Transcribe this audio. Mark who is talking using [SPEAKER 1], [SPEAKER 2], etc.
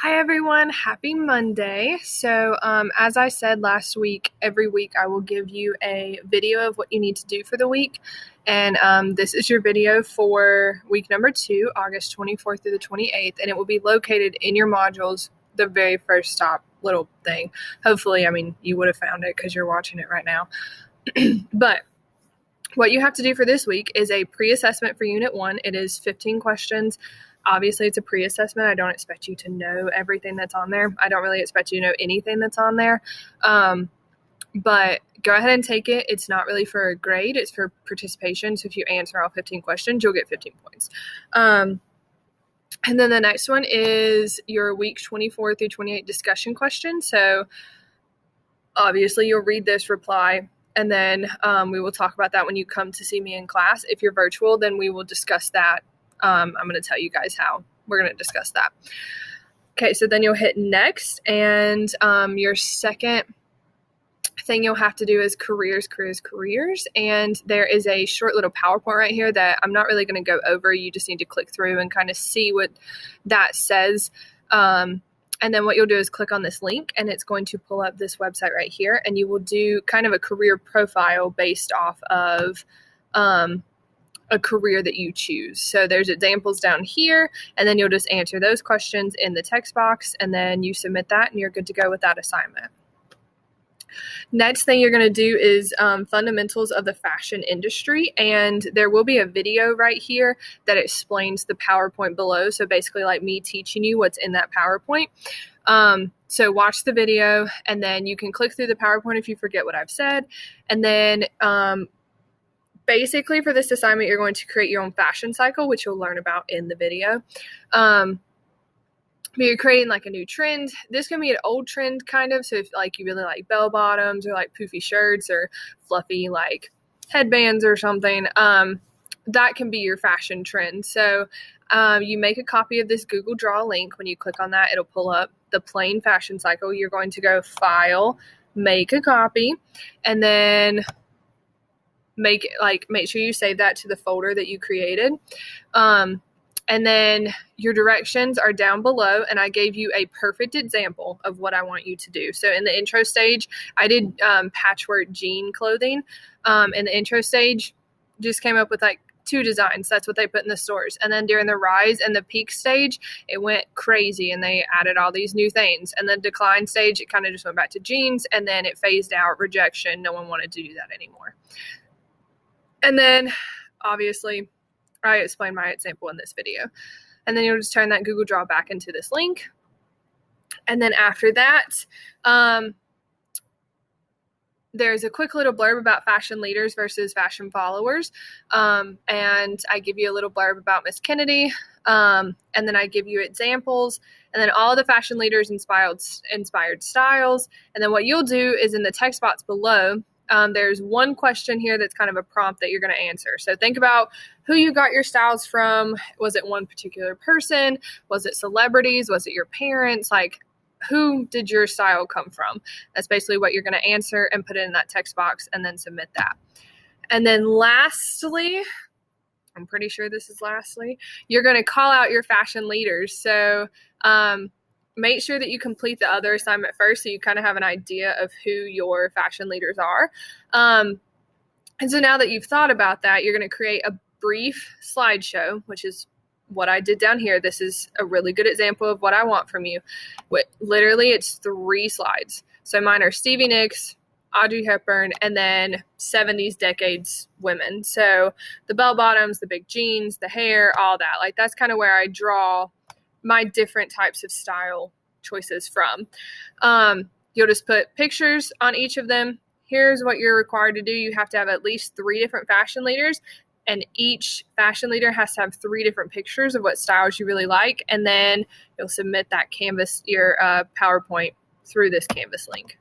[SPEAKER 1] Hi everyone, happy Monday. As I said last week, every week I will give you a video of what you need to do for the week. And this is your video for week number 2, August 24th through the 28th, and it will be located in your modules, the very first stop little thing. Hopefully, you would have found it because you're watching it right now. But what you have to do for this week is a pre-assessment for Unit 1. It is 15 questions. Obviously, it's a pre-assessment. I don't expect you to know everything that's on there. I don't really expect you to know anything that's on there. But go ahead and take it. It's not really for a grade. It's for participation. So if you answer all 15 questions, you'll get 15 points. And then the next one is your week 24 through 28 discussion question. So obviously, you'll read this, reply, and then we will talk about that when you come to see me in class. If you're virtual, then we will discuss that. I'm going to tell you guys how we're going to discuss that. Okay, so then you'll hit next, and your second thing you'll have to do is careers. And there is a short little PowerPoint right here that I'm not really going to go over. You just need to click through and kind of see what that says. And then what you'll do is click on this link, and it's going to pull up this website right here, and you will do kind of a career profile based off of a career that you choose. So there's examples down here, and then you'll just answer those questions in the text box, and then you submit that, and you're good to go with that assignment. Next thing you're going to do is fundamentals of the fashion industry, and there will be a video right here that explains the PowerPoint below. So basically like me teaching you what's in that PowerPoint. So watch the video, and then you can click through the PowerPoint if you forget what I've said. And then basically for this assignment, you're going to create your own fashion cycle, which you'll learn about in the video. But you're creating like a new trend. This can be an old trend kind of. So if like you really like bell bottoms or like poofy shirts or fluffy like headbands or something, that can be your fashion trend. So you make a copy of this Google Draw link. When you click on that, it'll pull up the plain fashion cycle. You're going to go File, Make a Copy, and then make sure you save that to the folder that you created. And then your directions are down below, and I gave you a perfect example of what I want you to do. So in the intro stage, I did patchwork jean clothing. In the intro stage, just came up with like 2 designs. That's what they put in the stores. And then during the rise and the peak stage, it went crazy, and they added all these new things. And the decline stage, it kind of just went back to jeans, and then it phased out, rejection. No one wanted to do that anymore. And then, obviously, I explained my example in this video. And then you'll just turn that Google Draw back into this link. And then after that, there's a quick little blurb about fashion leaders versus fashion followers. And I give you a little blurb about Miss Kennedy. And then I give you examples. And then all the fashion leaders inspired styles. And then what you'll do is in the text box below, there's one question here that's kind of a prompt that you're going to answer. So think about who you got your styles from. Was it one particular person? Was it celebrities? Was it your parents? Like, who did your style come from? That's basically what you're going to answer and put it in that text box and then submit that. And then lastly, I'm pretty sure this is lastly, you're going to call out your fashion leaders. So, make sure that you complete the other assignment first so you kind of have an idea of who your fashion leaders are. And so now that you've thought about that, you're going to create a brief slideshow, which is what I did down here. This is a really good example of what I want from you. Literally, it's 3 slides. So mine are Stevie Nicks, Audrey Hepburn, and then 70s decades women. So the bell bottoms, the big jeans, the hair, all that. Like, that's kind of where I draw my different types of style choices from. You'll just put pictures on each of them. Here's what you're required to do. You have to have at least 3 different fashion leaders, and each fashion leader has to have 3 different pictures of what styles you really like, and then you'll submit that Canvas, your PowerPoint, through this Canvas link.